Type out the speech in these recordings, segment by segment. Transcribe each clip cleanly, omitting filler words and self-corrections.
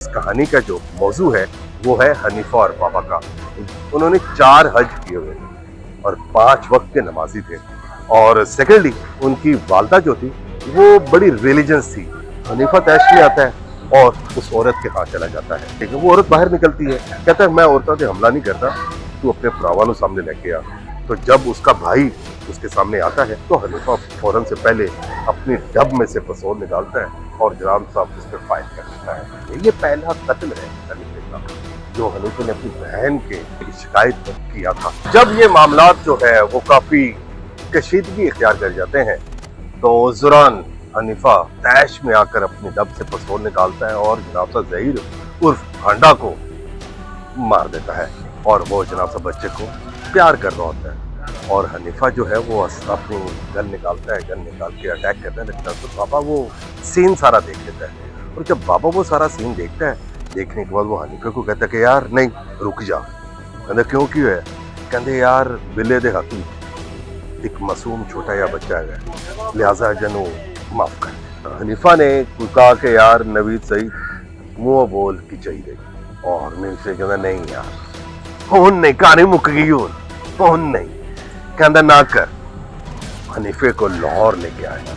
इस कहानी का जो मौजू है वो है हनीफा और बाबा का। उन्होंने 4 हज किए हुए थे और 5 वक्त के नमाजी थे। और सेकेंडली उनकी वालदा जो थी वो बड़ी रिलीजियस थी। हनीफा तैश में आता है और उस औरत के हाथ चला जाता है, लेकिन वो औरत बाहर निकलती है, कहता है मैं औरतों पे हमला नहीं करता, तू अपने प्रावानों सामने लेके आ। तो जब उसका भाई उसके सामने आता है तो हनीफा फौरन से पहले अपनी डब में से पिस्तौल निकालता है और जनाब साहब उस पर फायर कर देता है। ये पहला कत्ल है हनीफे का, जो हनीफे ने अपनी बहन के शिकायत पर किया था। जब ये मामला जो है वो काफी कशीदगी इख्तियार कर जाते हैं तो उस दौरान हनीफा तैश में आकर अपनी डब से पिस्तौल निकालता है और जनाब साहब ज़हीर उर्फ हांडा को मार देता है। और वो जनाब साहब बच्चे को प्यार कर रहा होता है और हनीफा जो है वो अपनी गन निकालता है, गन निकाल के अटैक करने लगता है। तो बाबा वो सीन सारा देख लेता है और जब बाबा वो सारा सीन देखता है, देखने के बाद वो हनीफा को कहता है कि यार नहीं रुक जा। कहते क्यों क्यों है? कहते यार बिले दे हाथी एक मासूम छोटा या बच्चा है, लिहाजा जनू माफ कर। हनीफा ने कहा कि यार नवीद सही मुँह बोल की चाहिए और मैं से कहता नहीं यार फोन नहीं, कहानी मुक गई हूँ, फोन नहीं। कहता ना कर। हनीफे को लाहौर लेके आया।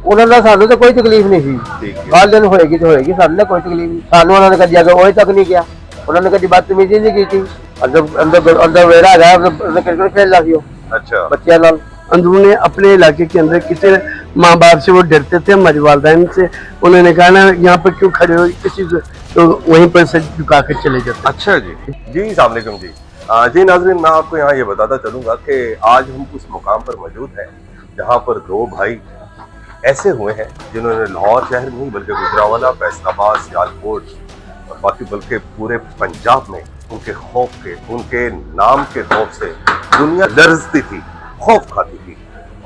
उन्होंने सानू तो कोई तकलीफ नहीं थी, गाल दिन होएगी तो होएगी, सानू कोई तकलीफ नहीं। सानू उन्होंने कभी अगर वही तक नहीं किया, उन्होंने कभी बदतमीजी नहीं की थी। अंदर वेरा गया क्रिकेट खेल रहा थी। अच्छा बच्चे नाल अंदरूनी अपने इलाके के अंदर किसी माँ बाप से वो डरते थे, हमारे वालदैन से। उन्होंने कहा ना यहाँ पर क्यों खड़े हो किसी से, तो वहीं पर से झुका कर चले जाते। अच्छा जी जी अस्सलाम वालेकुम जी। जी नाज़रीन, मैं आपको यहाँ ये बताता चलूँगा कि आज हम उस मुकाम पर मौजूद हैं जहाँ पर 2 भाई ऐसे हुए हैं जिन्होंने लाहौर शहर नहीं बल्कि गुजरांवाला, फैसलाबाद, सियालकोट और बाकी बल्कि पूरे पंजाब में उनके खौफ के, उनके नाम के खौफ से दुनिया लरजती थी, खौफ खाती थी।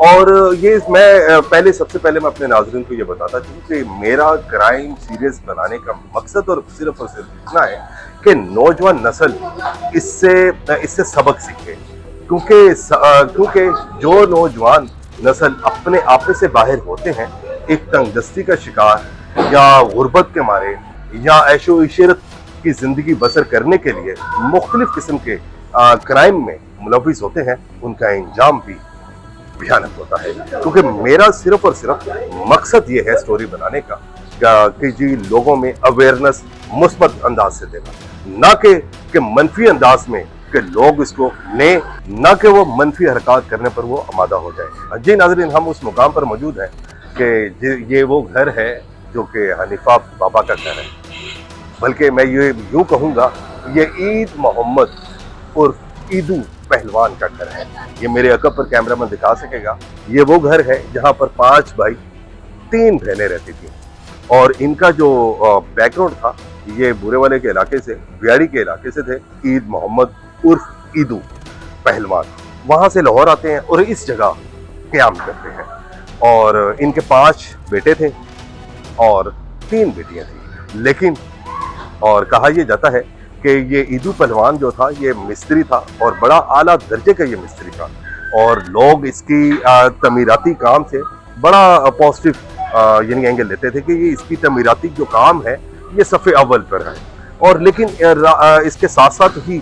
और ये मैं सबसे पहले मैं अपने नाज़रीन को ये बताता चलूँ कि मेरा क्राइम सीरीज बनाने का मकसद और सिर्फ इतना है कि नौजवान नस्ल इससे सबक सीखे। क्योंकि जो नौजवान नस्ल अपने आपे से बाहर होते हैं, एक तंगदस्ती का शिकार या गुर्बत के मारे या ऐशो इशरत की जिंदगी बसर करने के लिए मुख्तलिफ किस्म के क्राइम में मुलविस होते हैं, उनका इंजाम भी भयानक होता है। क्योंकि मेरा सिर्फ और सिर्फ मकसद ये है स्टोरी बनाने का कि जी लोगों में अवेयरनेस मुस्बत अंदाज से देना, ना कि मनफी अंदाज में कि लोग इसको लें, ना कि वो मनफी हरकत करने पर वो आमादा हो जाए। जी नाज़रीन, हम उस मुकाम पर मौजूद हैं कि ये वो घर है जो कि हनीफा बाबा का घर है, बल्कि मैं ये यूँ कहूँगा ये ईद मोहम्मद उर्फ ईदू पहलवान का घर है। ये मेरे अकब पर कैमरामैन दिखा सकेगा। ये वो घर है जहाँ पर 5 भाई 3 बहनें रहती थी और इनका जो बैकग्राउंड था ये बुरे वाले के इलाके से, बिहाड़ी के इलाके से थे। ईद मोहम्मद उर्फ ईदू पहलवान वहाँ से लाहौर आते हैं और इस जगह क़याम करते हैं। और इनके 5 बेटे थे और 3 बेटियाँ थी। लेकिन और कहा यह जाता है कि ये ईदू पहलवान जो था ये मिस्त्री था और बड़ा आला दर्जे का ये मिस्त्री था और लोग इसकी तमीराती काम से बड़ा पॉजिटिव यानी एंगल लेते थे कि ये इसकी तमीराती जो काम है ये सफ़े अव्वल पर है। और लेकिन इसके साथ साथ ही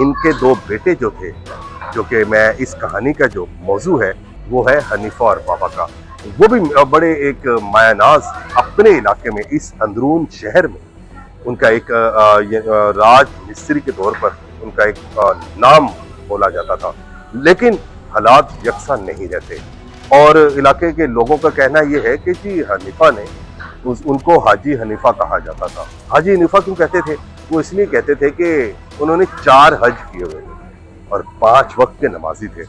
इनके 2 बेटे जो थे, जो कि मैं इस कहानी का जो मौजू है वो है हनीफा और बाबा का, वो भी बड़े एक मायानाज अपने इलाके में इस अंदरून शहर में उनका एक राज मिस्त्री के तौर पर उनका एक नाम बोला जाता था। लेकिन हालात यकसा नहीं रहते और इलाके के लोगों का कहना यह है कि जी हनीफा ने उनको हाजी हनीफा कहा जाता था। हाजी हनीफा क्यों कहते थे? वो इसलिए कहते थे कि उन्होंने 4 हज किए हुए थे और 5 वक्त के नमाजी थे।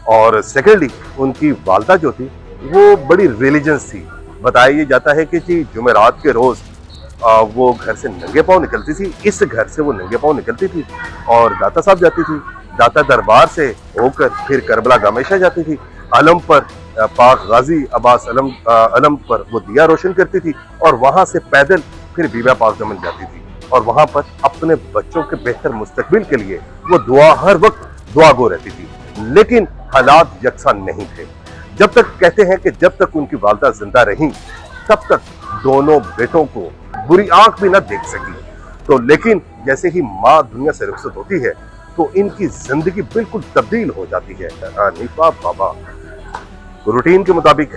और सेकेंडली उनकी वालदा जो थी वो बड़ी रिलीजियस थी। बताया जाता है कि जी जुमेरात के रोज़ वो घर से नंगे पाँव निकलती थी, इस घर से वो नंगे पाँव निकलती थी और दाता साहब जाती थी, दाता दरबार से होकर फिर करबला गामेशा जाती थी, अलम पर पाक गाजी अब्बास अलम पर वो दिया रोशन करती थी और वहाँ से पैदल फिर बीबा पाक जमन जाती थी और वहाँ पर अपने बच्चों के बेहतर मुस्तकबिल के लिए वो दुआ हर वक्त दुआ गो रहती थी। लेकिन हालात यकसा नहीं थे। जब तक कहते हैं कि जब तक उनकी वालदा जिंदा रहीं तब तक दोनों बेटों को बुरी आंख भी न देख सकी। तो लेकिन जैसे ही माँ दुनिया से रुखसत होती है तो इनकी जिंदगी बिल्कुल तब्दील हो जाती है। हनीफा बाबा रूटीन के मुताबिक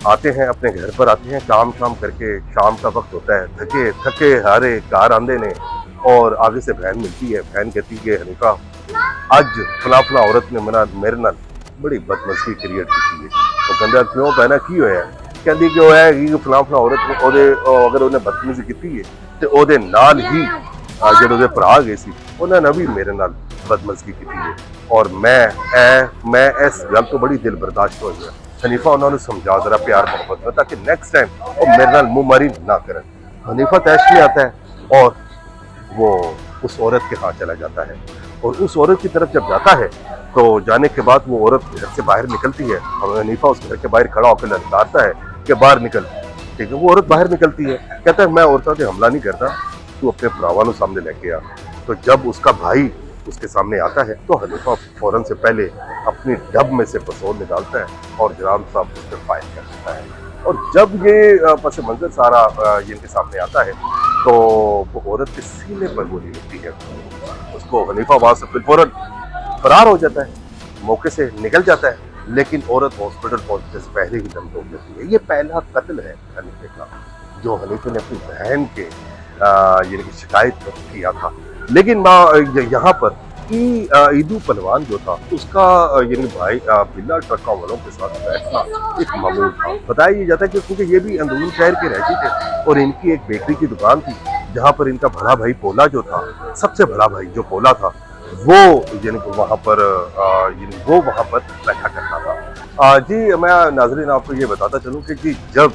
आते हैं, अपने घर पर आते हैं काम शाम करके, शाम का वक्त होता है, थके थके हारे घर आंदे ने और आगे से बहन मिलती है। बहन कहती है हनीफा अज फला फला औरत ने मेरे नाल बड़ी बदमज़गी क्रिएट की है। वो कहंदा क्यों बहना की होया? कहंदी कि होया कि फला फला औरत ने ओदे अगर उन्हें बदतमीजी की है ते ओदे नाल ही ਜਿਹੜੇ ਉਹਦੇ ਭਰਾ ਗਏ ਸੀ ਉਹਨਾਂ ਨੇ ਵੀ ਮੇਰੇ ਨਾਲ ਬਦਮਜ਼ਗੀ ਕੀਤੀ ਹੈ ਔਰ ਮੈਂ ਇਸ ਗੱਲ ਤੋਂ ਬੜੀ ਦਿਲ ਬਰਦਾਸ਼ਤ ਹੋਈ ਹੈ। हनीफा उन्होंने समझा जरा प्यार मोहब्बत में ताकि नेक्स्ट टाइम वो मेरे नाल मुंहमारी ना करें। हनीफा तैश में आता है और वो उस औरत के हाथ चला जाता है और उस औरत की तरफ जब जाता है तो जाने के बाद वो औरत घर से बाहर निकलती है और हनीफा उस घर के बाहर खड़ा होकर ललकारता है कि बाहर निकल। ठीक है, वो औरत बाहर निकलती है, कहता है मैं औरतों से हमला नहीं करता, तू अपने भरावां नूं सामने लेके आ। तो जब उसका भाई उसके सामने आता है तो हनीफा फौरन से पहले अपनी डब में से पिस्तौल निकालता है और जनाब साहब उस पर फायर कर देता है। और जब ये पस मंजर सारा इनके सामने आता है तो वो औरत के सीने पर गोली लगती है। उसको हनीफा वहां से फिर फौरन फरार हो जाता है, मौके से निकल जाता है, लेकिन औरत हॉस्पिटल पहुंचने से पहले ही दम तोड़ लेती है। ये पहला कत्ल है हनीफे का जो हनीफे ने अपनी बहन के यानी कि शिकायत किया था। लेकिन यहाँ पर ईदू पहलवान जो था उसका यानी भाई बिल्ला ट्रक्का वालों के साथ बैठना एक मामूल था। बताया जाता है कि क्योंकि ये भी अंदरून शहर के रहते थे और इनकी एक बेकरी की दुकान थी जहाँ पर इनका बड़ा भाई पोला जो था, सबसे बड़ा भाई जो पोला था वो यानी वहाँ पर बैठा करता था। जी मैं नाजरीन आपको ये बताता चलूँ कि जी जब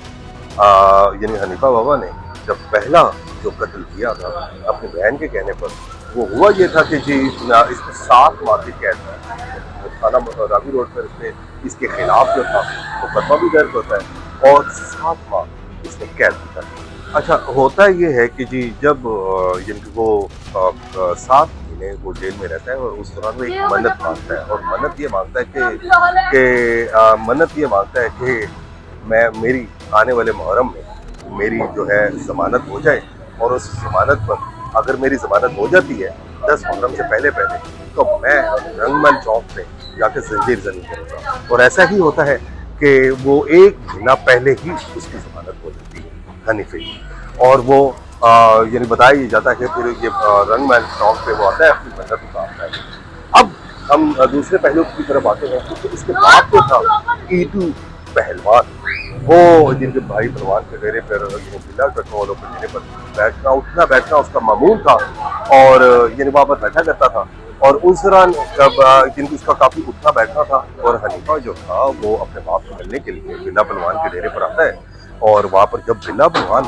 यानी हनीफा बाबा ने जब पहला जो कत्ल किया था अपनी बहन के कहने पर, वो हुआ ये था कि जी इसमें 7 माह की कैद है। थाना रावी रोड पर इसके खिलाफ जो था मुकदमा भी दर्ज होता है और 7 माह इसने कैद की था। अच्छा होता ये है कि जी जब यानी वो 7 महीने वो जेल में रहता है और उस दौरान वो एक मन्नत मांगता है और मन्नत ये मांगता है कि मैं मेरी आने वाले मुहर्रम में मेरी जो है जमानत हो जाए और उस जमानत पर अगर मेरी जमानत हो जाती है 10 मुहर्रम से पहले तो मैं रंगमल चौक पे जाकर जंजीर जनी करूँगा। और ऐसा ही होता है कि वो 1 महीना पहले ही उसकी जमानत हो जाती है हनीफे की और वो यानी बताया जाता है कि फिर ये रंगमल चौक पे वो आता है अपनी मन्नत उतारता है। अब हम दूसरे पहलू की तरफ आते हैं तो इसके बाद जो था ईदू पहलवान वो जिनके भाई पहलवान के डेरे पर बिल्ला ट्रक्का वालों के डेरे पर बैठना उठना बैठना उसका मामूल था और यानी वहाँ पर बैठा करता था और उस दौरान जब जिनकी उसका काफ़ी उठना बैठना था और हनीफा जो था वो अपने बाप से मिलने के लिए बिल्ला पहलवान के डेरे पर आता है और वहाँ पर जब बिल्ला पहलवान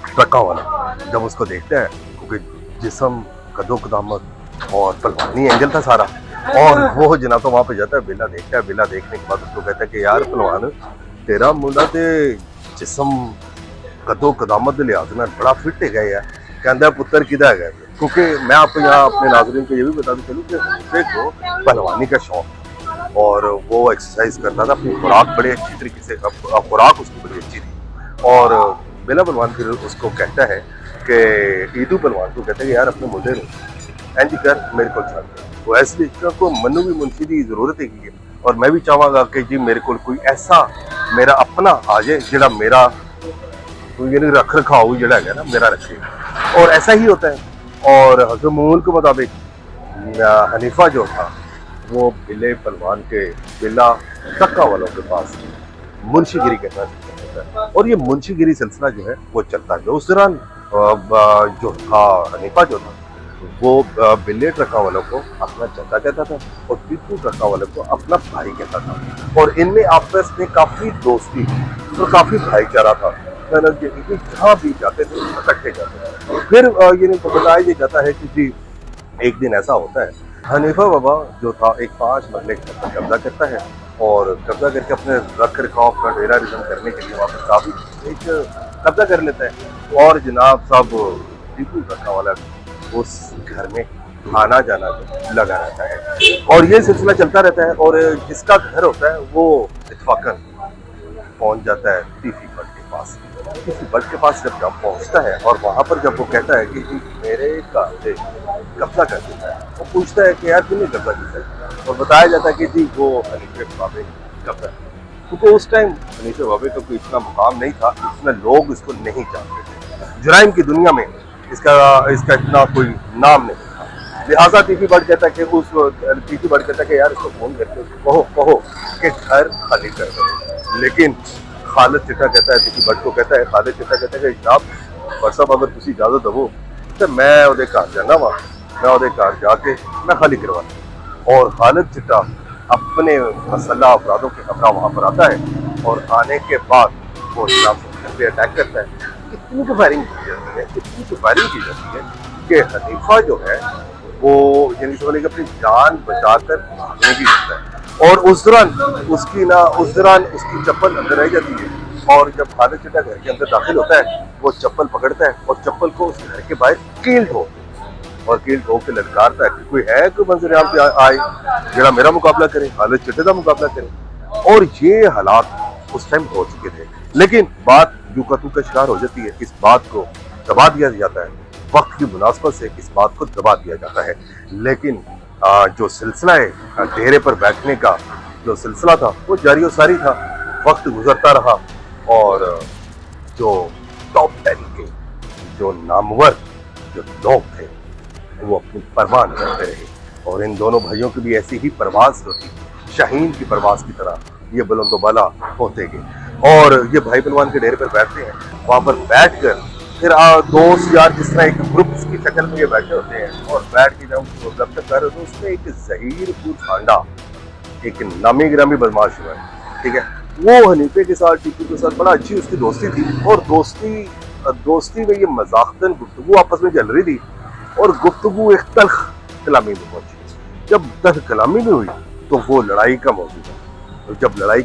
ट्रक्का वाला जब उसको देखता है क्योंकि जिस्म कदो कदामत और पहलवानी एंजल था सारा और वो जनाब तो वहाँ पे जाता है, बिल्ला देखता है। बिल्ला देखने के बाद उसको कहता है कि यार पहलवान तेरा मुंडा ते जिस्म कदो कदामत के लिहाज में बड़ा फिट है यार। कहता पुत्र किदा है क्योंकि मैं आपको यहाँ अपने नाज़रीन को ये भी बताते चलूँ कि हनीफे को पहलवानी का शौक और वो एक्सरसाइज करता था। अपनी खुराक बड़ी अच्छी तरीके से खुराक उसकी बड़ी अच्छी थी और बिल्ला पहलवान फिर उसको कहता है कि ईदू पहलवान को कहता है कि यार अपने मुंडे ने इंज कर मेरे को छड़ तो इसलिए को मनु भी मुंशी की जरूरत है और मैं भी चाहवागा कि जी मेरे को कोई ऐसा मेरा अपना आ जाए जरा मेरा यानी रख रखाव जड़ा है ना मेरा रखे और ऐसा ही होता है। और हज़रत मामूल के मुताबिक हनीफा जो था वो बिल्ले पहलवान के बिल्ला ट्रक्का वालों के पास मुंशीगिरी करना चाहता है और ये मुंशीगिरी सिलसिला जो है वो चलता है। उस दौरान जो था हनीफा जो था वो बिल्ले ट्रक्का वालों को अपना चाचा कहता था और पिट्टू ट्रक्का वालों को अपना भाई कहता था और इनमें आपस में काफ़ी दोस्ती और काफ़ी भाईचारा था। जहाँ भी जाते थे इकट्ठे जाते थे। फिर ये बताया जाता है कि जी एक दिन ऐसा होता है हनीफा बाबा जो था एक 5 मरले के घर पर कब्जा करता है और कब्जा करके अपने रख रखाव का डेरा रिजम करने के लिए वहाँ पर काफ़ी एक कब्जा कर लेता है और जनाब साहब पिट्टू ट्रक्का वाला उस घर में आना जाना लगा रहता है और ये सिलसिला चलता रहता है और जिसका घर होता है वो इत्फाकन पहुंच जाता है तीफी भट्ट के पास। तीफी भट्ट के पास जब पहुंचता है और वहाँ पर जब वो कहता है कि मेरे का कब्जा कर देता है। वो पूछता है कि यार तुमने कब्जा किया है, और बताया जाता है कि जी वो हनीफे बाबे कब्जा, क्योंकि उस टाइम हनीफे बाबे का कोई इतना मुकाम नहीं था, इतना लोग इसको नहीं जानते थे, जुराइम की दुनिया में इसका इतना कोई नाम नहीं था। लिहाजा टीपी बट कहता है कि यार इसको फोन करके कहो कि घर खाली कर दो। लेकिन खालिद चिट्टा कहता है, टीपी बट को कहता है, खालिद चिट्टा कहता है कि जनाब पर साहब अगर तुम इजाजत दो तो मैं उहदे घर जाना वा, मैं उहदे घर जाके मैं खाली करवाना। और खालिद चिट्टा अपने मसल्ला अपराधों के हमरा वहाँ पर आता है, और आने के बाद वो जनाब पे अटैक करता है। कितनी तो फायरिंग की जाती है, कितनी तो फायरिंग की जाती है कि हनीफा जो है वो यानी कि अपनी जान बचाकर भागने की करता है, और उस दौरान उसकी चप्पल अंदर रह जाती है, और जब खालिद चिट्टा घर के अंदर दाखिल होता है वो चप्पल पकड़ता है और चप्पल को उस घर के बाहर कील ठोक के ललकारता है कि कोई है कोई मंजर आम पे आए जरा मेरा मुकाबला करे, खालिद चिट्टे का मुकाबला करे। और ये हालात उस टाइम हो चुके थे, लेकिन बात यूं का तू का शिकार हो जाती है। इस बात को दबा दिया जाता है, वक्त की मुनासबत से इस बात को दबा दिया जाता है। लेकिन जो सिलसिला है डेरे पर बैठने का जो सिलसिला था वो जारी और सारी था। वक्त गुजरता रहा और जो टॉप 10 के जो नामवर जो लोग थे वो अपनी परवाह करते रहे, और इन दोनों भाइयों की भी ऐसी ही परवाज होती, शाहीन की परवाज की तरह ये बुलंदोबाला होते गए। और ये भाई पहलवान के डेरे पर बैठते हैं, वहाँ पर बैठ कर फिर दोस्त यार जिस तरह एक ग्रुप की शक्ल में ये बैठे होते हैं, और बैठ के जब गप कर रहे होते हैं उसमें एक जहीरपुर फांडा एक नामी गिरामी बदमाश हुआ है, ठीक है। वो हनीफे के साथ टीपू के साथ बड़ा अच्छी उसकी दोस्ती थी, और दोस्ती में ये मजाकतन गुफ्तगू आपस में चल रही थी, और गुफ्तगू एक तल्ख कलामी में पहुंची। जब तल्ख कलामी में हुई तो वो लड़ाई का मौजू था, और जब लड़ाई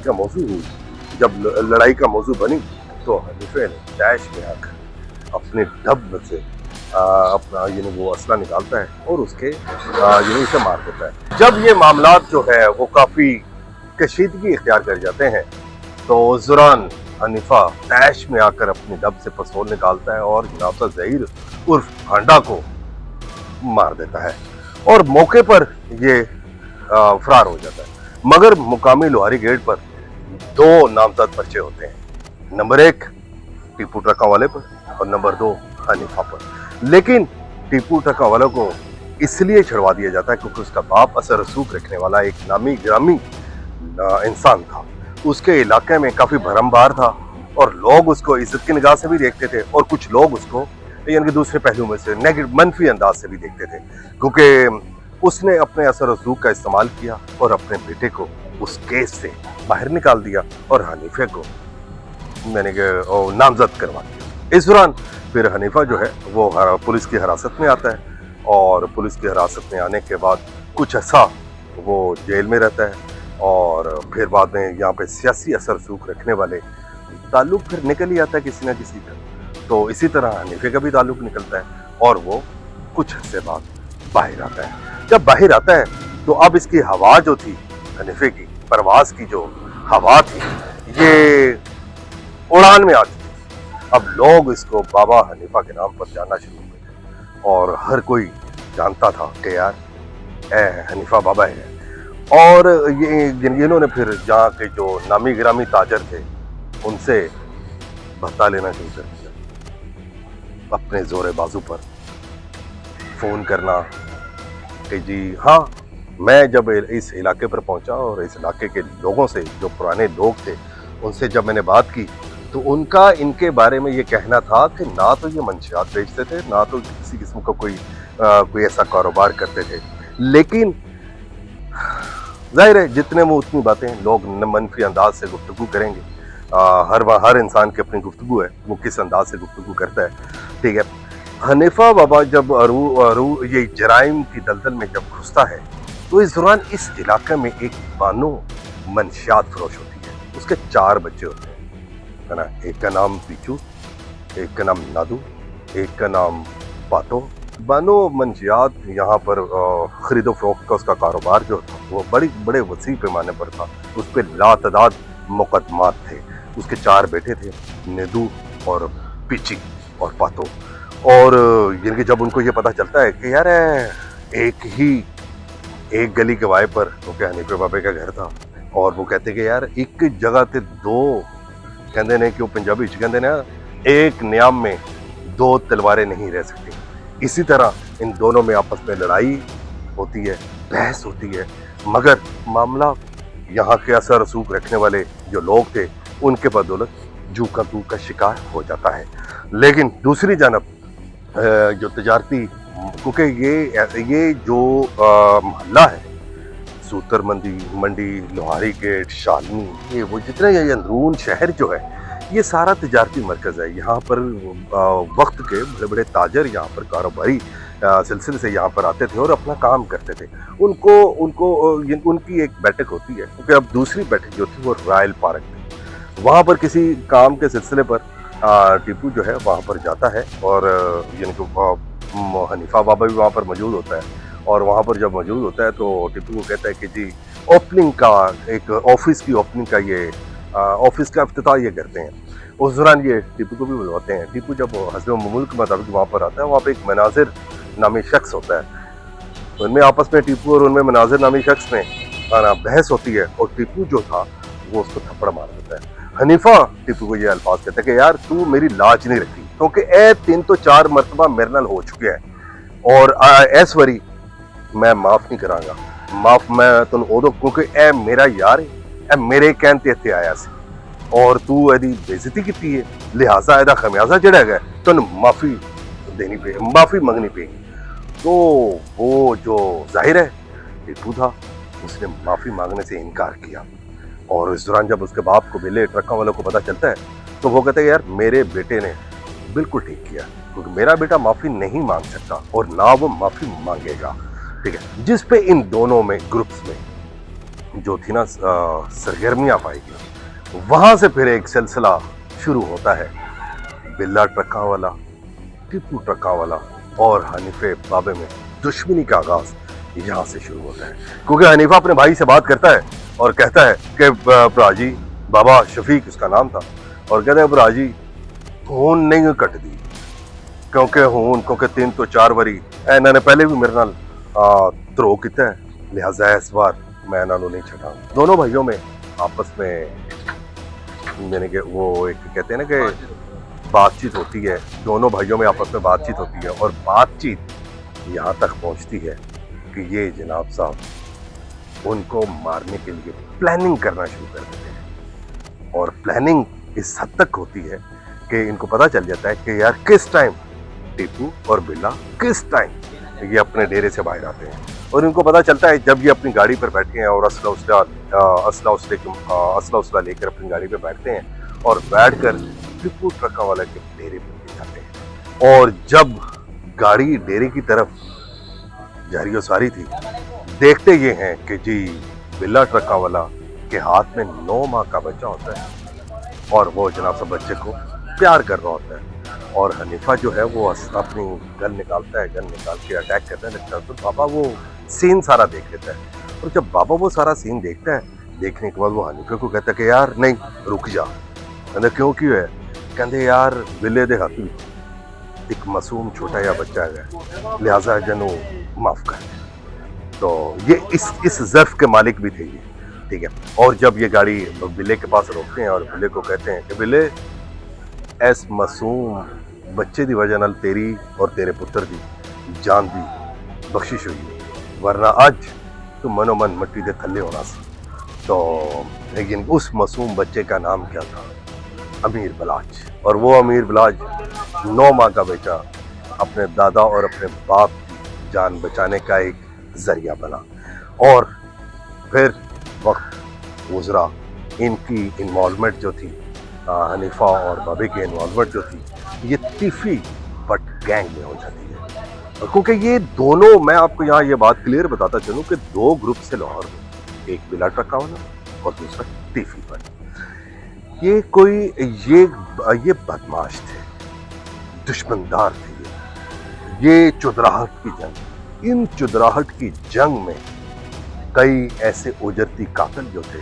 का मौजू बनी तो हनीफे ने डैश में आकर अपने डब से अपना वो असला निकालता है और उसके उसे मार देता है। जब ये मामलात जो है वो काफ़ी कशीदगी इख्तियार कर जाते हैं तो उस दौरान हनीफा तैश में आकर अपने डब से पसोल निकालता है और जनाब सा ज़हीर उर्फ भांडा को मार देता है, और मौके पर ये फरार हो जाता है। मगर मुकामी लोहारी गेट पर 2 नामजद पर्चे होते हैं, नंबर 1 टीपू ट्रका वाले पर और नंबर 2 हनीफा पर। लेकिन टीपू ट्रका वाले को इसलिए छुड़वा दिया जाता है क्योंकि उसका बाप असर रसूख रखने वाला एक नामी गिरामी इंसान था, उसके इलाके में काफ़ी भरमबार था, और लोग उसको इज्जत की निगाह से भी देखते थे, और कुछ लोग उसको यानी कि दूसरे पहलू में से नेगेटिव मनफी अंदाज से भी देखते थे, क्योंकि उसने अपने असर रसूख का इस्तेमाल किया और अपने बेटे को उस केस से बाहर निकाल दिया और हनीफे को मैंने नामजद करवा दिया। इस दौरान फिर हनीफा जो है वो पुलिस की हिरासत में आता है, और पुलिस की हिरासत में आने के बाद कुछ अर्सा वो जेल में रहता है, और फिर बाद में यहाँ पे सियासी असर रसूख रखने वाले ताल्लुक फिर निकल ही आता है किसी न किसी का। तो इसी तरह हनीफे का भी ताल्लुक निकलता है, और वो कुछ अर्से बाद बाहर आता है। जब बाहर आता है तो अब इसकी हवा जो थी हनीफे की परवाज की जो हवा थी ये उड़ान में आ चुकी थी। अब लोग इसको बाबा हनीफा के नाम पर जानना शुरू हो गए, और हर कोई जानता था कि यार हनीफा बाबा है। और ये इन्होंने फिर यहाँ के जो नामी गिरामी ताजर थे उनसे भत्ता लेना शुरू कर दिया, अपने जोरे बाजू पर फ़ोन करना कि जी हाँ, मैं जब इस इलाके पर पहुंचा और इस इलाके के लोगों से जो पुराने लोग थे उनसे जब मैंने बात की तो उनका इनके बारे में ये कहना था कि ना तो ये मंशियात बेचते थे, ना तो किसी किस्म का कोई ऐसा कारोबार करते थे। लेकिन जाहिर है जितने मुँह उतनी बातें, लोग मनफी अंदाज से गुफ्तगू करेंगे। हर इंसान की अपनी गुफ्तगू है, वो किस अंदाज से गुफ्तगू करता है, ठीक है। हनीफा बाबा जब ये जराइम की दलदल में जब घुसता है तो इस दौरान इस इलाके में एक बानो मंशियात फरोश होती है। उसके 4 बच्चे होते हैं, है ना। एक का नाम पीचू, एक का नाम नादू, एक का नाम पातो। बानो मंशियात यहाँ पर खरीदो फरोख्त का उसका कारोबार जो था वो बड़े वसी पैमाने पर था। उस पर लातदाद मुकदमात थे। उसके 4 बेटे थे, नेदू और पीची और पातो। और यानी कि जब उनको ये पता चलता है कि यार एक गली के वाए पर क्योंकि हनीफे बाबे का घर था, और वो कहते कि यार एक जगह ते दो कहते ने कि वो पंजाबी कहते ना एक न्याम में दो तलवारें नहीं रह सकती। इसी तरह इन दोनों में आपस में लड़ाई होती है, बहस होती है, मगर मामला यहाँ के असर रसूख रखने वाले जो लोग थे उनके बदौलत जू का तू का शिकार हो जाता है। लेकिन दूसरी जानब जो तजारती, क्योंकि ये जो मोहल्ला है सूतर मंडी, लोहारी गेट, शालनी, ये वो जितने ये अंदरून शहर जो है ये सारा तजारती मरकज़ है। यहाँ पर वक्त के बड़े बड़े ताजर यहाँ पर कारोबारी सिलसिले से यहाँ पर आते थे और अपना काम करते थे। उनकी एक बैठक होती है, क्योंकि अब दूसरी बैठक जो थी वो रॉयल पार्क थी। वहाँ पर किसी काम के सिलसिले पर टीपू जो है वहाँ पर जाता है, और यानी कि हनीफा बाबा भी वहाँ पर मौजूद होता है। और वहाँ पर जब मौजूद होता है तो टीपू को कहता है कि जी ओपनिंग का एक ऑफिस की ओपनिंग का ये ऑफिस का इफ्तिताह ये करते हैं। उस दौरान ये टीपू को भी बुलवाते हैं। टीपू जब हस्ब मुल्क के मुताबिक वहाँ पर आता है, वहाँ पर एक मनाजिर नामी शख्स होता है। उनमें आपस में टीपू और उनमें मनाजिर नामी शख्स में बहस होती है, और टीपू जो था वो उसको थप्पड़ मार देता है। हनीफा टीपू को ये अल्फाज कहता है कि यार तू मेरी लाज नहीं रखी, क्योंकि ए 3 तो 4 मरतबा मेरे नाल हो चुके हैं, और इस वरी मैं माफ नहीं करांगा। माफ मैं तुम उदो, क्योंकि ए मेरा यार है, ए मेरे कहन ते इत्थे आया सी और तू एदी बेइज्जती की है, लिहाजा एदा खमियाजा जड़ा है तुम माफी मंगनी पेगी। तो वो जो जाहिर है टीपू था उसने माफी मांगने से इनकार किया। और इस दौरान जब उसके बाप को बिल्ले ट्रकों वालों को पता चलता है तो वो कहते हैं यार मेरे बेटे ने बिल्कुल ठीक किया, क्योंकि मेरा बेटा माफी नहीं मांग सकता और ना वो माफी मांगेगा। ठीक है, जिस पे इन दोनों में ग्रुप्स में जो थी ना सरगर्मियां पाई गई, वहां से फिर एक सिलसिला शुरू होता है। बिल्ला ट्रका वाला, टीपू ट्रका वाला और हनीफे बाबे में दुश्मनी का आगाज यहाँ से शुरू होता है। क्योंकि हनीफा अपने भाई से बात करता है और कहता है कि भराजी, बाबा शफीक उसका नाम था, और कहते हैं भराजी खून नहीं कट दी, क्योंकि 3 तो 4 वरी इन्होंने पहले भी मेरे नाल ध्रो किया है, लिहाजा इस बार मैं इन्होंने नहीं छटा। दोनों भाइयों में आपस में यानी कि वो एक कहते हैं ना कि बातचीत होती है, दोनों भाइयों में आपस में बातचीत होती है, और बातचीत यहाँ तक पहुँचती है कि ये जनाब साहब उनको मारने के लिए प्लानिंग करना शुरू कर देते हैं। और प्लानिंग इस हद तक होती है कि इनको पता चल जाता है कि यार किस टाइम टीपू और बिल्ला किस टाइम ये अपने डेरे से बाहर आते हैं। और इनको पता चलता है जब ये अपनी गाड़ी पर बैठे हैं और असला उसला लेकर अपनी गाड़ी पर बैठते हैं और बैठकर टीपू ट्रका वाला के डेरे पर जाते हैं। और जब गाड़ी डेरे की तरफ जारी सारी थी, देखते ये हैं कि जी बिल्ला ट्रका वाला के हाथ में 9 माह का बच्चा होता है और वो जनाब सब बच्चे को प्यार कर रहा होता है। और हनीफा जो है वो अपनी गन निकालता है, गन निकाल के अटैक करने लगता है। तो बाबा वो सीन सारा देख लेता है, और जब बाबा वो सारा सीन देखता है, देखने के बाद वो हनीफे को कहता है कि यार नहीं रुक जा। कहते क्यों क्यों है? कहते यार बिल्ले दे हाथी एक मासूम छोटा या बच्चा है, लिहाजा जनू माफ कर। तो ये इस ज़र्फ के मालिक भी थे ये, ठीक है। और जब ये गाड़ी बिल्ले के पास रोकते हैं और बिल्ले को कहते हैं कि बिल्ले इस मासूम बच्चे की वजह नाल तेरी और तेरे पुत्र की जान की बख्शिश हुई, वरना अज तू मनोमन मिट्टी के थल्ले होना सी। तो लेकिन उस मासूम बच्चे का नाम क्या था? अमीर बलाज। और वो अमीर बलाज 9 माह का बेटा अपने दादा और अपने बाप की जान बचाने का एक जरिया बना। और फिर वक्त गुजरा, इनकी इन्वॉल्वमेंट जो थी, हनीफा और बाबे की इन्वॉल्वमेंट जो थी, ये टिफी बट गैंग में हो जाती है। क्योंकि ये दोनों, मैं आपको यहाँ ये बात क्लियर बताता चलूँ कि 2 ग्रुप से लाहौर में, एक बिला ट्रका वाला और दूसरा टिफी पर। ये बदमाश थे, दुश्मनदार थे। ये चुदराहट की जंग, इन चुदराहट की जंग में कई ऐसे उजरती कातिल जो थे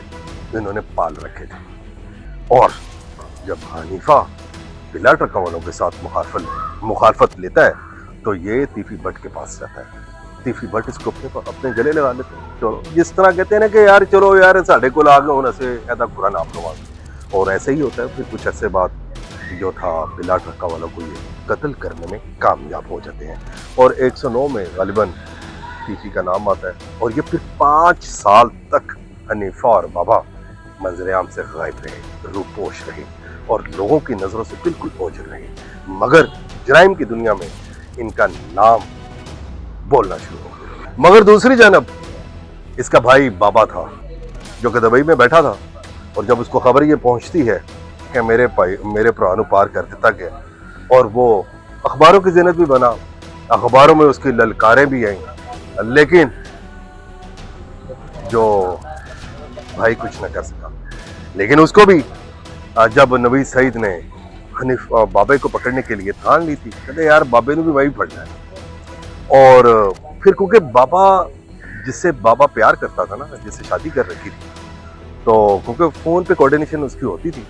इन्होंने पाल रखे थे। और जब हनीफा बिला ट्रकों वालों के साथ मुखालफत लेता है तो ये तीफी भट्ट के पास जाता है। तीफी भट्ट इसको अपने गले लगा लेते हैं। चलो जिस तरह कहते हैं ना कि यार चलो यार साढ़े को आ गए होने से ऐसा बुरा नाम लो, और ऐसे ही होता है। फिर कुछ अरसे बाद जो था बिला ट्रका वालों को ये कत्ल करने में कामयाब हो जाते हैं और 109 में गालिबन तीफी का नाम आता है और ये फिर 5 साल तक हनीफा और बाबा मंजर-ए-आम से गायब रहे, रूपोश रहे और लोगों की नजरों से बिल्कुल ओझल रहे, मगर जराइम की दुनिया में इनका नाम बोलना शुरू हो गया। मगर दूसरी जानब इसका भाई बाबा था जो कि दुबई में बैठा था और जब उसको खबर ये पहुंचती है कि मेरे भरा नूं पार कर दिता गया और वो अखबारों की ज़ीनत भी बना, अखबारों में उसकी ललकारें भी आई, लेकिन जो भाई कुछ न कर सका। लेकिन उसको भी जब नवीद सईद ने हनीफ बाबे को पकड़ने के लिए ठान ली थी, कहते यार बाबे ने भी वही पढ़ना है। और फिर क्योंकि बाबा जिससे बाबा प्यार करता था ना, जिससे शादी कर रखी थी, तो क्योंकि फ़ोन पे कोऑर्डिनेशन उसकी होती थी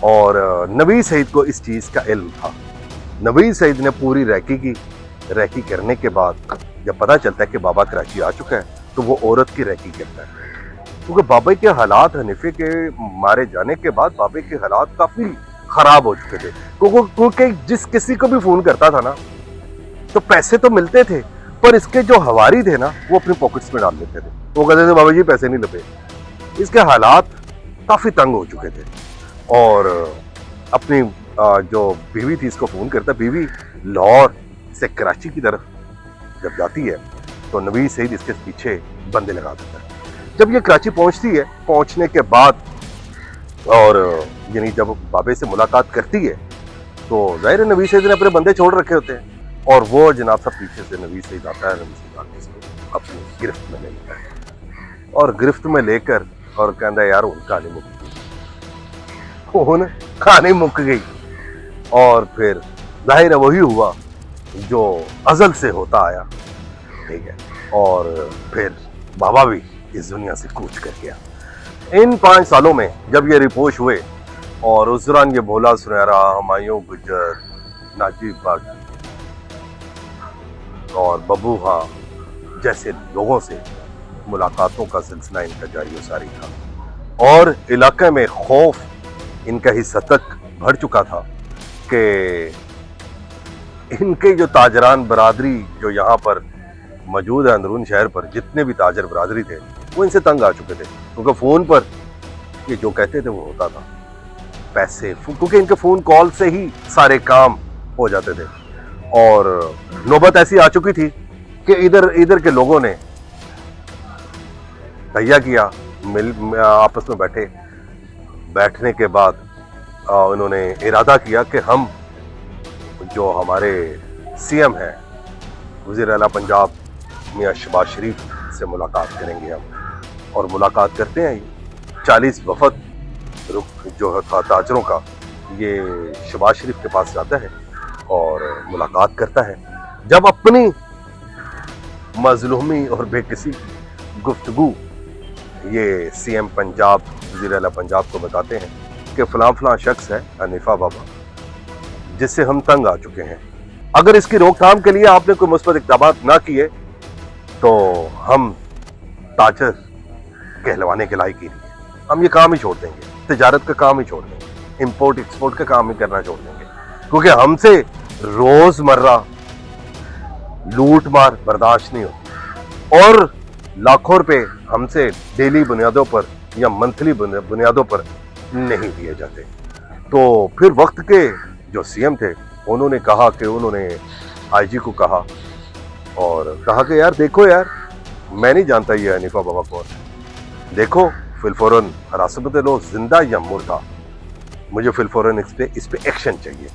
और नवीद सईद को इस चीज़ का इल्म था। नवीद सईद ने पूरी रैकी करने के बाद जब पता चलता है कि बाबा कराची आ चुका है तो वो औरत की रैकी करता है, क्योंकि बाबे के हालात हनीफे के मारे जाने के बाद बाबे के हालात काफ़ी ख़राब हो चुके थे, क्योंकि जिस किसी को भी फ़ोन करता था ना तो पैसे तो मिलते थे पर इसके जो हवारी थे ना वो अपनी पॉकेट्स में डाल लेते थे। वो कहते थे बाबा जी पैसे नहीं लगे। इसके हालात काफ़ी तंग हो चुके थे और अपनी जो बीवी थी इसको फ़ोन करता, बीवी लाहौर से कराची की तरफ जब जाती है तो नवीद सईद इसके पीछे बंदे लगा देता है। जब ये कराची पहुंचती है, पहुंचने के बाद और यानी जब बाबे से मुलाकात करती है तो ज़ाहिर है नवीद सईद ने अपने बंदे छोड़ रखे होते हैं और वो जनाब सब पीछे से नवीद सईद आता है, नवीद सईद आके इसको अपनी गिरफ्त में ले लेता है और गिरफ्त में लेकर और कहता है यार कहानी मुक गई। और फिर जाहिर है वही हुआ जो अजल से होता आया, ठीक है, और फिर बाबा भी इस दुनिया से कूच कर गया। इन 5 सालों में जब ये रिपोश हुए और उस दौरान ये भोला सुनहरा, हुमायूं गुज्जर, नाजिब भट्ट और बब्बू खां जैसे लोगों से मुलाकातों का सिलसिला इनका जारी व सारी था और इलाके में खौफ इनका हिस्सा तक बढ़ चुका था कि इनके जो ताजरान बरादरी जो यहाँ पर मौजूद है अंदरून शहर पर, जितने भी ताजर बरादरी थे वो इनसे तंग आ चुके थे, क्योंकि फ़ोन पर ये जो कहते थे वो होता था। पैसे, क्योंकि इनके फ़ोन कॉल से ही सारे काम हो जाते थे और नौबत ऐसी आ चुकी थी कि इधर के लोगों ने तैया किया, आपस में बैठने के बाद उन्होंने इरादा किया कि हम जो हमारे सीएम हैं वज़ीर आला पंजाब मियां शहबाज शरीफ से मुलाकात करेंगे हम, और मुलाकात करते हैं। 40 वफद जो था ताजरों का ये शहबाज शरीफ के पास जाता है और मुलाकात करता है। जब अपनी मजलूमी और बेकसी गुफ्तगू ये सीएम पंजाब वज़ीर आला पंजाब को बताते हैं कि फलां शख्स है हनीफा बाबा जिससे हम तंग आ चुके हैं, अगर इसकी रोकथाम के लिए आपने कोई मुस्बत इक़दामात ना किए तो हम ताजर कहलवाने के लायक ही नहीं है, हम ये काम ही छोड़ देंगे, तिजारत का काम ही छोड़ देंगे, इंपोर्ट एक्सपोर्ट का काम ही करना छोड़ देंगे, क्योंकि हमसे रोज़मर्रा लूट मार बर्दाश्त नहीं होती और लाखों रुपए हमसे डेली बुनियादों पर या मंथली बुनियादों पर नहीं दिए जाते। तो फिर वक्त के जो सीएम थे उन्होंने कहा कि उन्होंने आईजी को कहा और कहा कि यार देखो यार, मैं नहीं जानता ये हनीफा बाबा कौन है, देखो फिलफौरन हिरासत में लो, जिंदा या मुर्दा, मुझे फिलफौरन इस पे एक्शन चाहिए।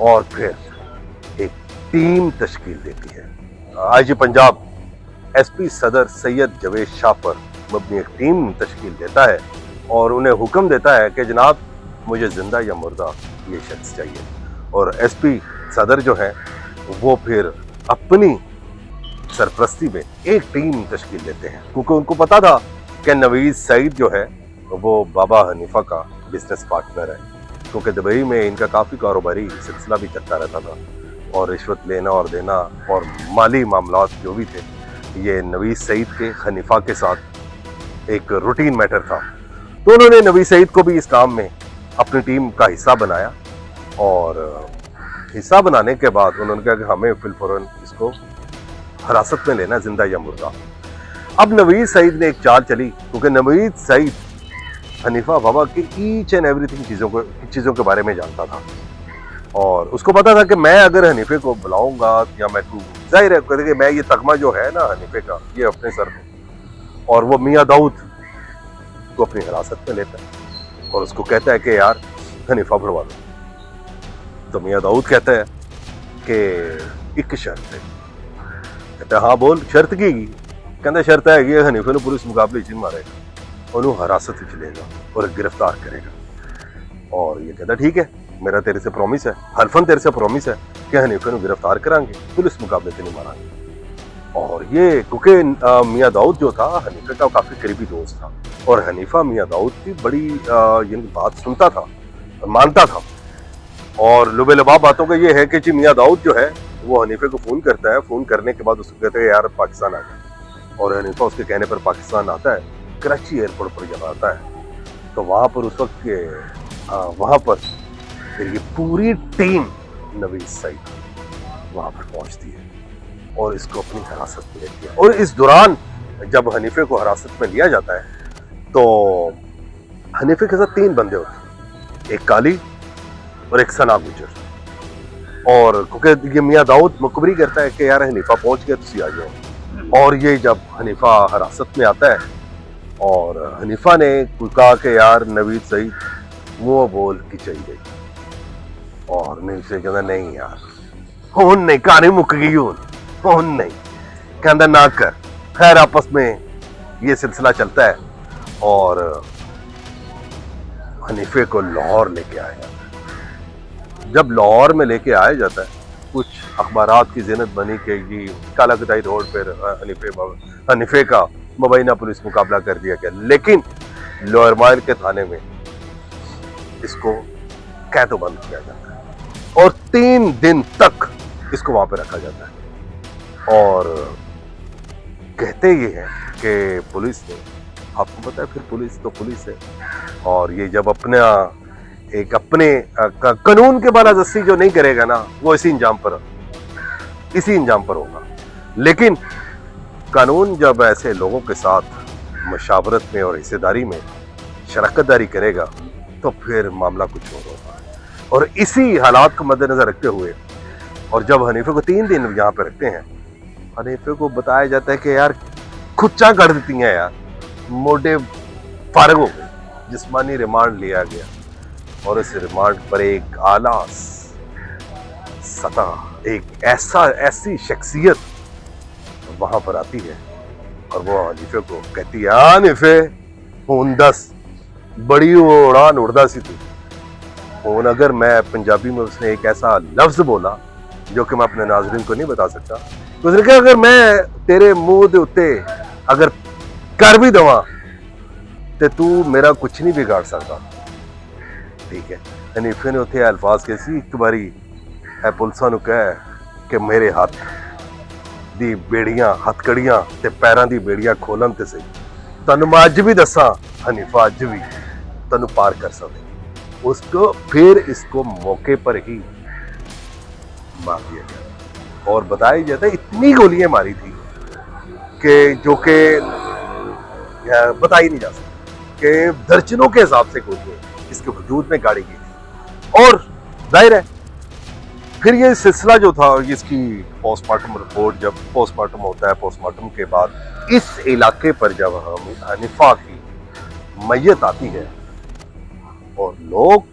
और फिर एक टीम तश्कील देती है, आईजी पंजाब एसपी सदर सैयद जवेद शाह पर मबनी एक टीम तश्कील देता है और उन्हें हुक्म देता है कि जनाब मुझे जिंदा या मुर्दा ये शख्स चाहिए। और एसपी सदर जो है वो फिर अपनी सरपरस्ती में एक टीम तश्कील देते हैं, क्योंकि उनको पता था कि नवीद सईद जो है वो बाबा हनीफा का बिजनेस पार्टनर है, क्योंकि दुबई में इनका काफ़ी कारोबारी सिलसिला भी चलता रहता था और रिश्वत लेना और देना और माली मामलात जो भी थे, ये नवीद सईद के हनीफा के साथ एक रूटीन मैटर था। तो उन्होंने नवीद सईद को भी इस काम में अपनी टीम का हिस्सा बनाया और हिस्सा बनाने के बाद उन्होंने कहा कि हमें फिलफौरन इसको हिरासत में लेना, जिंदा या मुर्दा। अब नवीद सईद ने एक चाल चली, क्योंकि नवीद सईद हनीफा बाबा की ईच एंड एवरीथिंग चीज़ों के बारे में जानता था और उसको पता था कि मैं अगर हनीफे को बुलाऊंगा या मैं जाहिर है कि मैं ये तगमा जो है ना हनीफे का, ये अपने सर पे, और वो मियाँ दाऊद को अपनी हिरासत में लेता है और उसको कहता है कि यार हनीफा भरवा दो। तो मियाँ दाऊद कहता है कि एक शर्त है। कहता है हाँ बोल, शर्त की? कहता शर्त है कि हनीफे ने पुलिस मुकाबले च मारेगा, उन्होंने हिरासत में लेगा और गिरफ्तार करेगा। और ये कहता ठीक है, मेरा तेरे से प्रॉमिस है, हल्फन तेरे से प्रॉमिस है कि हनीफे को गिरफ्तार करांगे, पुलिस मुकाबले से नहीं मारांगे। और ये क्योंकि मियाँ दाऊद जो था हनीफे का काफ़ी करीबी दोस्त था और हनीफा मियाँ दाऊद की बड़ी ये बात सुनता था, मानता था। और लुबे लबाब बातों का ये है कि जी मियाँ दाऊद जो है वो हनीफे को फ़ोन करता है, फ़ोन करने के बाद उसको कहते हैं यार पाकिस्तान आ गया, और हनीफा उसके कहने पर पाकिस्तान आता है। कराची एयरपोर्ट पर जब आता है तो वहाँ पर उस वक्त वहाँ पर फिर ये पूरी टीम नवीद सईद वहाँ पर पहुँचती है और इसको अपनी हिरासत में लेती है। और इस दौरान जब हनीफे को हिरासत में लिया जाता है तो हनीफे के साथ 3 बंदे होते हैं, एक काली और एक सना गुजर। और क्योंकि ये मियाँ दाऊद मुखबरी करता है कि यार हनीफा पहुँच गया, तुसी आ जाओ। और ये जब हनीफा हिरासत में आता है और हनीफा ने कहा कि यार नवीद सईद वो बोल के चली गई और नवीद सईद कहता नहीं यार हुन नहीं, कहानी मुक गई, हुन नहीं, कहता ना कर। खैर आपस में ये सिलसिला चलता है और हनीफे को लाहौर लेके आया जाता है। जब लाहौर में लेके आया जाता है कुछ अखबारात की ज़िनत बनी कि ये कालाकटाई रोड पर हनीफे का मुबैना पुलिस मुकाबला कर दिया गया, लेकिन लोअर माइल के थाने में इसको कैदोबंद किया जाता है और 3 दिन तक इसको वहां पे रखा जाता है। और कहते ये हैं कि पुलिस ने, आपको पता है फिर पुलिस तो पुलिस है, और ये जब अपने कानून के बालादस्ती जो नहीं करेगा ना वो इसी इंजाम पर होगा। लेकिन कानून जब ऐसे लोगों के साथ मशावरत में और हिस्सेदारी में शराकतदारी करेगा तो फिर मामला कुछ और होगा। और इसी हालात को मद्देनजर रखते हुए और जब हनीफे को 3 दिन यहाँ पे रखते हैं, हनीफे को बताया जाता है कि यार खुच्चा कर देती हैं यार, मोटे फारग हो गए, जिस्मानी रिमांड लिया गया और इस रिमांड पर एक आला सतह, एक ऐसी शख्सियत वहां पर आती है और वो हनीफे को कहती है हनीफे हुन 10 बड़ी उड़ान उड़दा सी थी हुन। अगर मैं पंजाबी में उसने एक ऐसा लफ्ज बोला जो कि मैं अपने नाज़रीन को नहीं बता सकता, तो उसने कहा अगर मैं तेरे मुंह दे उत्ते अगर कर भी दवा तो तू मेरा कुछ नहीं बिगाड़ सकता। ठीक है, हनीफे ने उत्थे अल्फाज के सी एक बारी पुलिसां नूं कह कि मेरे हाथ दी बेड़ियां हथकड़ियां ते पैरां दी बेड़ियां खोलन ते सही, तन्नू मैं अज भी दसा हनीफा अज भी तन्नू पार कर सके। उसको फिर इसको मौके पर ही मार दिया गया और बताया जाता है इतनी गोलियां मारी थी कि जो कि बताई नहीं जा सकती कि दर्जनों के हिसाब से गोलियां इसके वजूद में गाड़ी गई थी। और जाहिर है फिर ये सिलसिला जो था इसकी पोस्टमार्टम रिपोर्ट, जब पोस्टमार्टम होता है, पोस्टमार्टम के बाद इस इलाके पर जब हनीफा की मैयत आती है और लोग,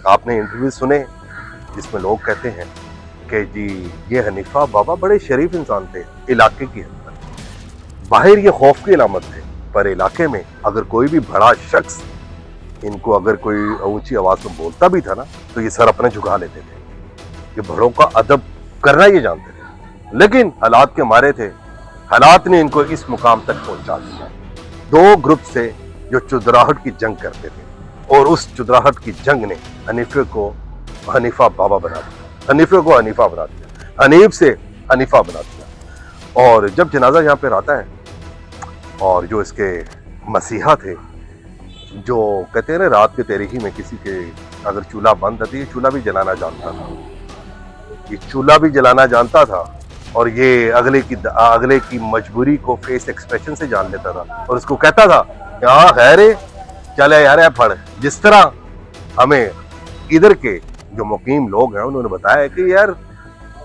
आपने इंटरव्यू सुने जिसमें लोग कहते हैं कि जी ये हनीफा बाबा बड़े शरीफ इंसान थे इलाके की हद तक, बाहर ये खौफ की अलामत थे पर इलाके में अगर कोई भी बड़ा शख्स इनको अगर कोई ऊंची आवाज में बोलता भी था ना तो ये सर अपने झुका लेते थे। ये बड़ों का अदब करना ये जानते थे, लेकिन हालात के मारे थे, हालात ने इनको इस मुकाम तक पहुंचा दिया। 2 ग्रुप से जो चुदराहट की जंग करते थे और उस चुदराहट की जंग ने हनीफे को हनीफा बाबा बना दिया, हनीफे को हनीफा बना दिया, हनीफ से हनीफा बना दिया। और जब जनाजा यहाँ पर आता है और जो इसके मसीहा थे, जो कहते हैं ना रात के तेरही में किसी के अगर चूल्हा बंद था तो ये चूल्हा भी जलाना जानता था, ये चूल्हा भी जलाना जानता था और ये अगले की मजबूरी को फेस एक्सप्रेशन से जान लेता था और उसको कहता था हाँ खैर चले यार फड़। जिस तरह हमें इधर के जो मुकीम लोग हैं उन्होंने बताया कि यार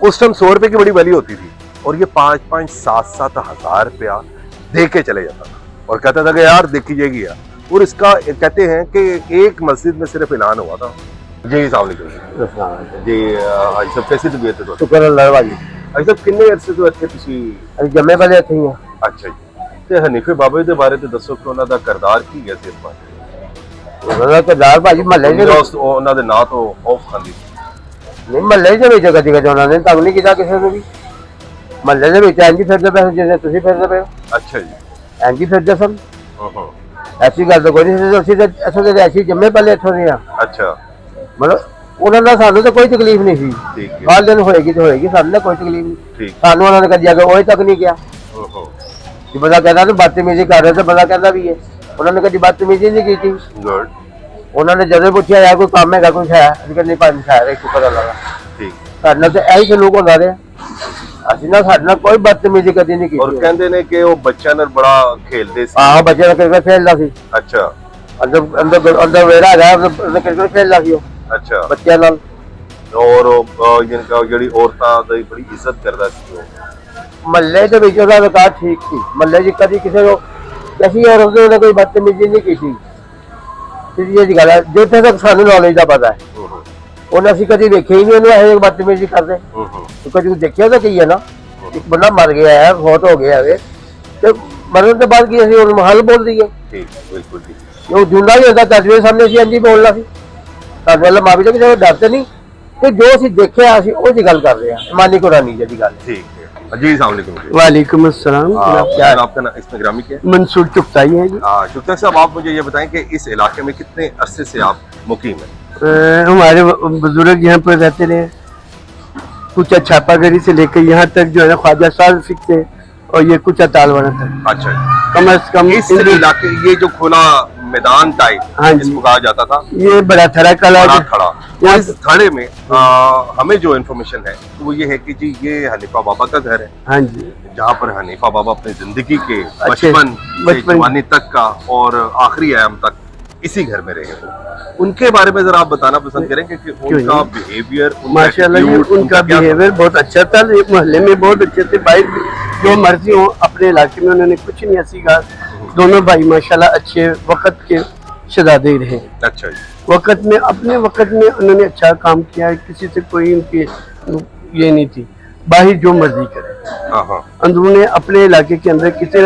उस टाइम 100 रुपए की बड़ी वैल्यू होती थी और ये 5-5, 7-7 हज़ार रुपया दे के चले जाता था और कहता था कि यार देखी जाएगी यार। और इसका कहते हैं कि एक मस्जिद में सिर्फ ऐलान हुआ था। जी अस्सलाम वालेकुम जी, हाजी साहब कैसी तबीयत है? शुक्र अल्लाह वाली हाजी साहब किन्ने अरसे तो ਇੱਥੇ ਤੁਸੀਂ? ਅਸੀਂ ਜੰਮੇ ਪਲੇ ਇੱਥੇ ਹੀ ਆ। ਅੱਛਾ ਜੀ, ਤੇ ਹਨੀਫੇ ਬਾਬਾ ਜੀ ਦੇ ਬਾਰੇ ਤੇ ਦੱਸੋ ਕਿ ਉਹਨਾਂ ਦਾ ਕਿਰਦਾਰ ਕੀ ਹੈ ਇਸ ਬਾਰੇ? ਉਹਨਾਂ ਦਾ ਕਿਰਦਾਰ ਭਾਜੀ ਮਹੱਲੇ ਦੇ ਵਿੱਚ ਉਹਨਾਂ ਦੇ ਨਾਂ ਤੋਂ ਖੌਫ ਖਾਂਦੀ ਨਹੀਂ, ਮਹੱਲੇ ਦੇ ਵਿੱਚ ਕਦੀ ਕਦੀ ਉਹਨਾਂ ਨੇ ਤੰਗ ਨਹੀਂ ਕੀਤਾ ਕਿਸੇ ਨੂੰ ਵੀ। ਮਹੱਲੇ ਦੇ ਵਿੱਚ ਇੰਝ ਫਿਰਦੇ ਪਏ ਜਿਵੇਂ ਤੁਸੀਂ ਫਿਰਦੇ ਪਏ ਹੋ। ਅੱਛਾ ਜੀ। ਇੰਝ ਹੀ ਫਿਰਦੇ ਸਨ। ਹਾਂ ਐਸੀ ਗੱਲ ਤਾਂ ਕੋਈ ਨਹੀਂ, ਅਸੀਂ ਤਾਂ ਇੱਥੋਂ ਦੇ ਐਸੀ ਜੰਮੇ ਪਲੇ ਇੱਥੋਂ ਦੇ ਆ। ਅੱਛਾ, ਮਤਲਬ ਉਹਨਾਂ ਦਾ ਸਾਨੂੰ ਤਾਂ ਕੋਈ ਤਕਲੀਫ ਨਹੀਂ ਸੀ। ਠੀਕ ਹੈ, ਬਾਹਰ ਦਿਨ ਹੋਏਗੀ ਤਾਂ ਹੋਏਗੀ, ਸਾਨੂੰ ਤਾਂ ਕੋਈ ਤਕਲੀਫ ਨਹੀਂ। ਠੀਕ। ਸਾਨੂੰ ਉਹਨਾਂ ਨੇ ਕਦੀ ਅੱਗੇ ਉਹ ਤੱਕ ਨਹੀਂ ਕਿਹਾ ਕਿ ਬੰਦਾ ਕਹਿੰਦਾ ਤੂੰ ਬਦਤਮੀਜ਼ੀ ਕਰ ਰਿਹਾ ਤੇ ਬੰਦਾ ਕਹਿੰਦਾ ਵੀ ਹੈ। ਉਹਨਾਂ ਨੇ ਕਦੀ ਬਦਤਮੀਜ਼ੀ ਨਹੀਂ ਕੀਤੀ। ਗੁੱਡ। ਉਹਨਾਂ ਨੇ ਜਦੋਂ ਪੁੱਛਿਆ ਯਾਰ ਕੋਈ ਕੰਮ ਹੈਗਾ ਕੁਛ ਹੈ, ਅਸੀਂ ਕਹਿੰਦੇ ਭਾਈ ਸ਼ਾਇਦ ਇੱਕ ਸ਼ੁਕਰ ਅੱਲਾਹ ਦਾ। ਠੀਕ। ਸਾਡੇ ਨਾਲ ਤਾਂ ਇਹੀ ਸਲੂਕ ਹੁੰਦਾ ਰਿਹਾ। ਅਸੀਂ ਨਾ ਸਾਡੇ ਨਾਲ ਕੋਈ ਬਦਤਮੀਜ਼ੀ ਕਦੀ ਨਹੀਂ ਔਰ ਕੀਤੀ। ਕਹਿੰਦੇ ਨੇ ਕਿ ਉਹ ਬੱਚਿਆਂ ਨਾਲ ਬੜਾ ਖੇਲਦੇ ਸੀ। ਆਹ ਬੱਚੇ ਨਾਲ ਕ੍ਰਿਕਟ ਖੇਡਦਾ ਸੀ। ਅੱਛਾ ਅੰਦਰ ਵੇੜਾ ਹੈਗਾ, ਉਹਨੇ ਕ੍ਰਿਕਟ ਖੇਡਦਾ ਸੀ ਉਹ ਅੱਛਾ। ਬੱਚਿਆਂ ਨਾਲ। ਔਰ ਜਿਨਕਾ ਜਿਹੜੀ ਔਰਤਾਂ ਦੀ ਬੜੀ ਇੱਜ਼ਤ ਕਰਦਾ ਸੀ ਉਹ। ਮਹੱਲੇ ਦੇ ਵਿੱਚ ਉਹਦਾ ਰਿਕਾਰਡ ਠੀਕ ਸੀ। ਮਹੱਲੇ 'ਚ ਕਦੀ ਕਿਸੇ ਨੂੰ ਕਿਸੇ ਔਰਤ ਨੇ ਕੋਈ ਬਦਤਮੀਜ਼ੀ ਨਹੀਂ ਕੀਤੀ। ਸਿੱਧੀ ਜੀ ਗੱਲ ਹੈ, ਜਿੱਥੇ ਤੱਕ ਸਾਨੂੰ ਨੌਲੇਜ ਦਾ ਪਤਾ ਹੈ ਉਹਨੇ ਅਸੀਂ ਕਦੀ ਵੇਖਿਆ ਹੀ ਨਹੀਂ ਉਹਨੂੰ ਇਹ ਬਦਤਮੀਜ਼ੀ ਕਰਦੇ। ਕਦੀ ਦੇਖਿਆ ਤਾਂ ਕੀ ਹੈ ਨਾ, ਇੱਕ ਬੰਦਾ ਮਰ ਗਿਆ ਹੈ, ਫੌਤ ਹੋ ਗਿਆ ਹੈ ਤੇ ਮਰਨ ਤੋਂ ਬਾਅਦ ਕੀ ਅਸੀਂ ਉਹਨੂੰ ਹੱਲ ਬੋਲ ਦਈਏ? ਠੀਕ, ਬਿਲਕੁਲ ਠੀਕ। ਉਹ ਜੁੰਦਾ ਹੀ ਹੁੰਦਾ ਤਜਰਬੇ ਸਾਹਮਣੇ ਅਸੀਂ ਇੰਝ ਬੋਲਣਾ ਸੀ। ਸਾਡੇ ਵੱਲ ਮਾਫੀ ਤਾਂ ਕਿਸੇ ਨੂੰ ਡਰਦੇ ਨਹੀਂ ਕਿ ਜੋ ਅਸੀਂ ਦੇਖਿਆ ਅਸੀਂ ਉਹ ਜੀ ਗੱਲ ਕਰ ਰਹੇ ਹਾਂ। ਇਮਾਨੀ ਕੁਰਾਨੀ ਜਿਹੜੀ ਗੱਲ ਹੈ। ठीक है जी, अस्सलाम वालेकुम जी। वालेकुम अस्सलाम। क्या आपका नाम इसमें ग्रामी क्या है? मंसूर चुगताई है जी। चुगता साहब, आप मुझे ये बताएं कि इस इलाके में कितने अरसे से आप मुकीम हैं? हमारे बुजुर्ग यहाँ पर रहते रहे, कुछ छापागढ़ी से लेकर यहाँ तक जो है ना ख्वाजा साल से और ये कुछ तालवाना तक। अच्छा जी। कम से कम इस इलाके ये जो खुला मैदान टाइप हाँ जी, जिसको कहा जाता था, ये बड़ा थड़ा कला बड़ा है। थड़ा। इस थड़े में हमें जो इन्फॉर्मेशन है तो वो ये है कि जी ये हनीफा बाबा का घर है, हाँ जी, जहाँ पर हनीफा बाबा अपनी जिंदगी के अच्छे, बचपन से जवानी तक का और आखिरी आयाम तक इसी घर में रहे हैं। उनके बारे में जरा आप बताना पसंद करेंगे कि उनका बिहेवियर, माशाल्लाह जी, उनका बिहेवियर बहुत अच्छा था। मोहल्ले में बहुत अच्छे थे भाई, जो मर्जी हो अपने इलाके में उन्होंने कुछ नहीं ऐसी कहा। दोनों भाई माशाल्लाह अच्छे वक्त के शहजादे रहे। अच्छा जी। वक्त में अपने वक्त में उन्होंने अच्छा काम किया है, किसी से कोई उनकी ये नहीं थी, बाहर जो मर्जी करे। हाँ। अंदरूने अपने इलाके के अंदर किसी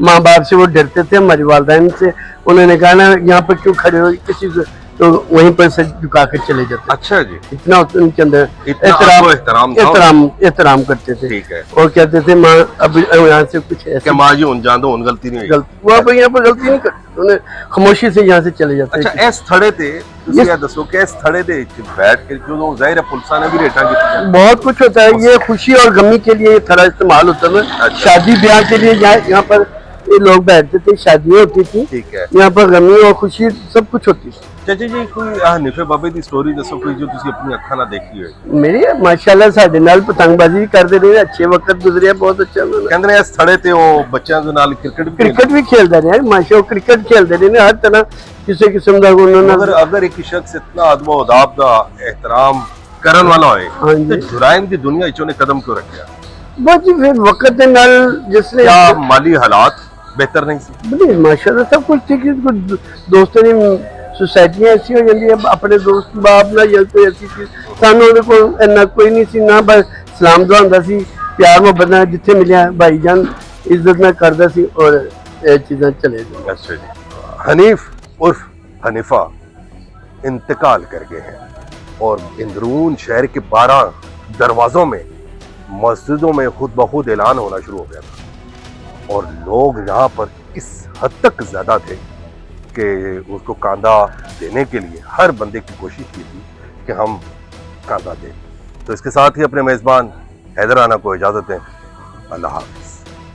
माँ बाप से वो डरते थे, हमारे वालिदैन से। उन्होंने कहा ना यहाँ पर क्यों खड़े हो किसी से, तो वहीं पर से झुका कर चले जाते। अच्छा जी। इतना उनके अंदर एहतराम करते थे। ठीक है। और कहते थे माँ अब यहाँ से कुछ ऐसे माँ जी उन जान दो उन गलती नहीं गलती वहाँ पर यहाँ पर गलती नहीं करते, उन्हें खामोशी से यहाँ से चले जाते। अच्छा, इस थड़े थे ਤੁਸੀਂ ਇਹ ਦੱਸੋ ਕਿ ਇਸ ਥੜੇ ਦੇ ਵਿੱਚ बैठ के जो ਜ਼ਾਹਿਰ ਹੈ ਪੁਲਿਸਾਂ ਨੇ भी रेटा की बहुत कुछ होता है। ये खुशी और गमी के लिए ये थड़ा इस्तेमाल होता है। अच्छा। शादी ब्याह के लिए यहाँ पर ये लोग बैठते थे, शादियाँ होती थी, ठीक है। यहाँ पर गमी और खुशी सब कुछ होती थी। ਚਾਚਾ ਜੀ ਕੋਈ ਹਨੀਫੇ ਬਾਬੇ ਦੀ ਸਟੋਰੀ ਦੱਸੋ ਕੋਈ ਜੋ ਤੁਸੀਂ ਆਪਣੀ ਅੱਖਾਂ ਨਾਲ ਦੇਖੀ ਹੋਵੇ। मेरी माशाल्लाह साडे नाल पतंगबाजी भी करते रहे, अच्छे वक्त गुजरे, बहुत अच्छा उन्होंने। ਕਹਿੰਦੇ ਨੇ ਇਸ ਥੜੇ ਤੇ ਉਹ ਬੱਚਿਆਂ ਦੇ ਨਾਲ ਕ੍ਰਿਕਟ ਵੀ क्रिकेट भी खेलते रहे माशा, क्रिकेट खेलते रहे हर तरह किसी किस्म का उन्होंने। अगर एक शख्स इतना अदब और अदाब का एहतराम करने वाला होए हाँ जी। तो जुराइम की दुनिया इचों ने कदम क्यों रखा? बस जी फिर वक्त के नाल जिसने क्या माली हालात बेहतर नहीं सी? नहीं माशाल्लाह सब कुछ ठीक है। कुछ दोस्तों ने सोसाइटियां ऐसी हो जाती है, अपने दोस्त बाप ना या कोई ऐसी चीज सानू ਉਹਦੇ ਕੋਲ ਇੰਨਾ ਕੋਈ ਨਹੀਂ ਸੀ ਨਾ, ਬਸ ਸਲਾਮ ਦੁਆ ਹੁੰਦਾ ਸੀ, ਪਿਆਰ ਮੁਹੱਬਤ ਨਾਲ ਜਿੱਥੇ ਮਿਲਿਆ ਭਾਈਜਾਨ ਇੱਜ਼ਤ ਨਾਲ ਕਰਦਾ ਸੀ ਔਰ ਇਹ ਚੀਜ਼ਾਂ ਚਲੇ ਗਈਆਂ। अच्छा जी। हनीफ उर्फ हनीफा इंतकाल कर गए हैं और इंदरून शहर के 12 दरवाजों में मस्जिदों में खुद ब खुद ऐलान होना शुरू हो गया था और लोग यहाँ पर इस हद तक ज्यादा थे کہ उसको कांधा देने के लिए हर बंदे की कोशिश की थी कि हम कांधा दें। तो इसके साथ ही अपने मेज़बान हैदर राना को इजाज़त दें। अल्लाह हाफ़िज़।